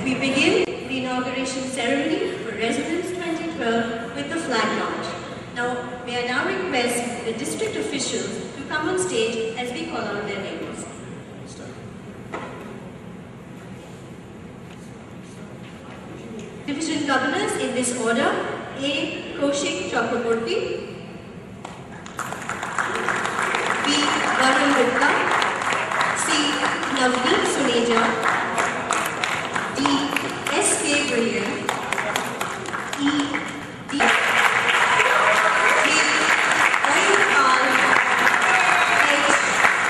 We begin the inauguration ceremony for Resonance 2012 with the flag launch. Now, may I now request the district officials to come on stage as we call out their names. Division governors in this order: A. Kaushik Chakraborty, B. Varun Gupta, C. Navneet Suneja, D. S.K. Brilliant, E. D. J. Ayub Pal, H.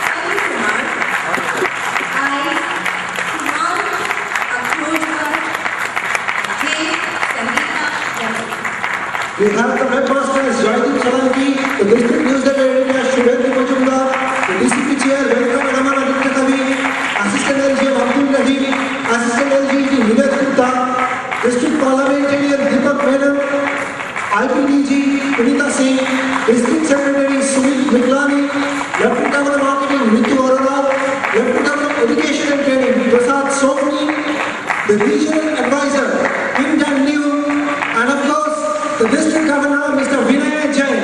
Arun Kumar, I. Kumar Akhrojkar, J. Sangeeta Yadav. We have the headmasters Joydeep Solanki, the district news editor Shubhendra Majumdar, the DCP chair Welcome Raman Aditya Kavi, assistant LG Abdul Rahim, assistant LG Vinay Gupta, district parliamentarian Deepak Menon, IPDG Punita Singh, district secretary Sumit Miklani, Lieutenant Governor Marketing Ritu Arora, Lieutenant Governor Education and Training Prasad Sopni, the regional advisor Kim Dan Liu, and of course the district governor Mr. Vinay Jain.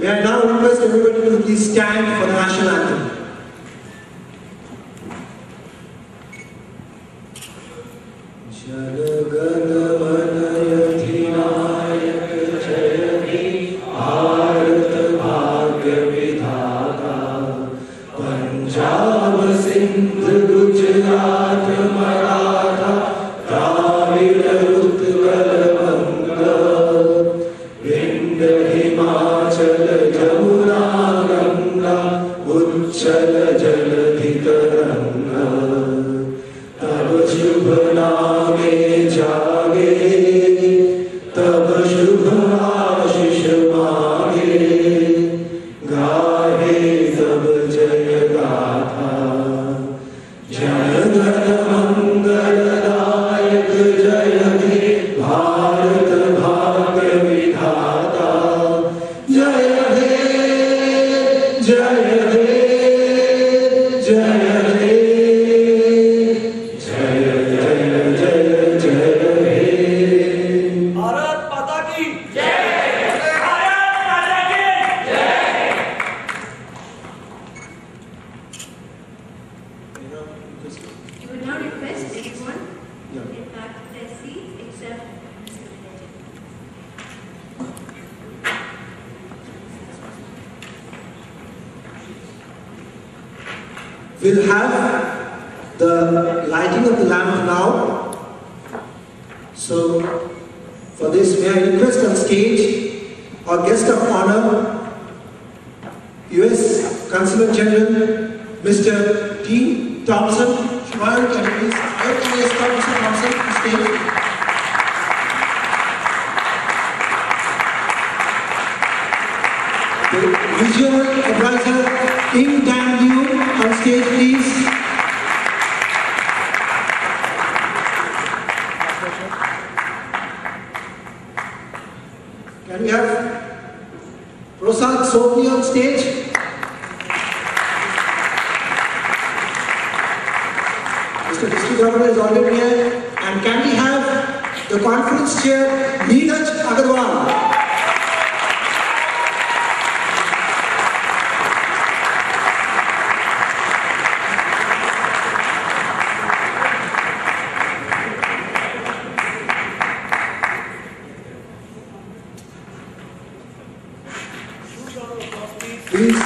May I now request everybody to please stand for the national anthem. We'll have the lighting of the lamp now. So, for this, may I request on stage our guest of honor, US Consulate General, Mr. T. Thompson. Shwari, can you please welcome Mr. Thompson to stage? The Regional Advisor, Kim Dan Liu, on stage, please. Can we have Prasad Sopni on stage? Mr. District Governor is already here. And can we have the conference chair, Neeraj Agarwal? Please.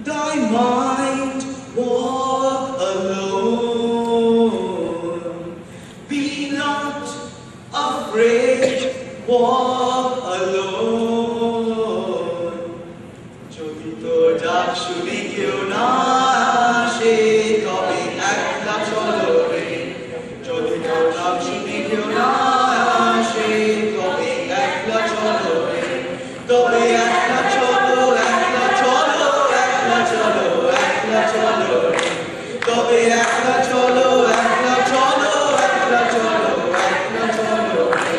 thy mind walk alone. Be not afraid, walk alone. যদি তোর ডাক শুনে কেউ না আসে তবে একলা চলো রে। যদি তোর ডাক শুনে কেউ না আসে তবে একলা চলো রে। তবে একলা চলো, একলা চলো, একলা চলো, একলা চলো রে। তবে একলা চলো, একলা চলো, একলা চলো, একলা চলো রে।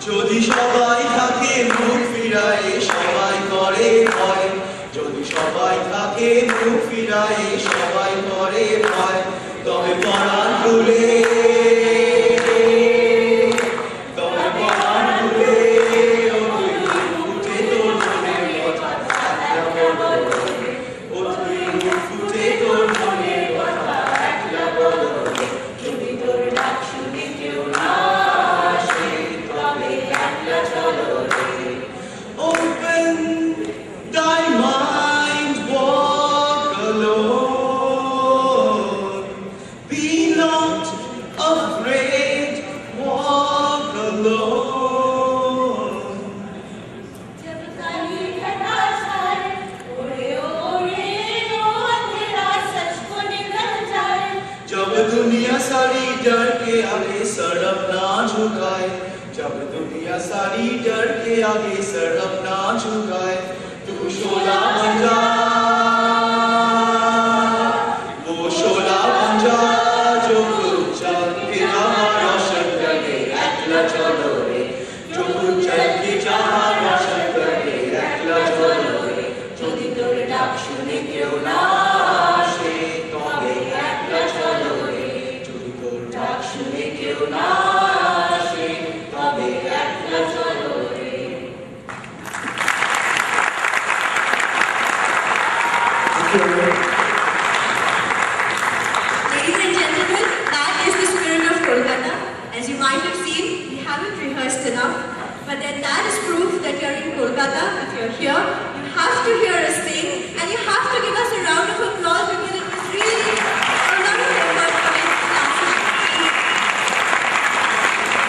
যদি সবাই থাকে মুখ ফিরায় সবাই করে ভয়। যদি সবাই থাকে মুখ ফিরায় সবাই করে ভয়। তবে পরাণ খুলে, তবে পরাণ খুলে উঠে তোর মনের কথা একলা বলো রে। ও তুই ফুটে তোর মনের কথা একলা বলো রে। যদি তোর ডাক শুনে কেউ না আসে তবে একলা চলো রে। Open thy mind, walk alone. Be not afraid, walk alone. जब दुनिया सारी डर के आगे सर अपना झुकाए। जब दुनिया सारी डर के आगे सर अपना झुकाए। तू शोला बन जा, वो शोला बन जा जो खुद चल के जहाँ रोशन करे एकला चलो रे। जो खुद चल के जहाँ रोशन करे एकला चलो रे। যদি তোর ডাক শুনে কেউ না আসে তবে একলা চলো রে। যদি তোর ডাক শুনে কেউ না আসে তবে একলা চলো রে। Thank you.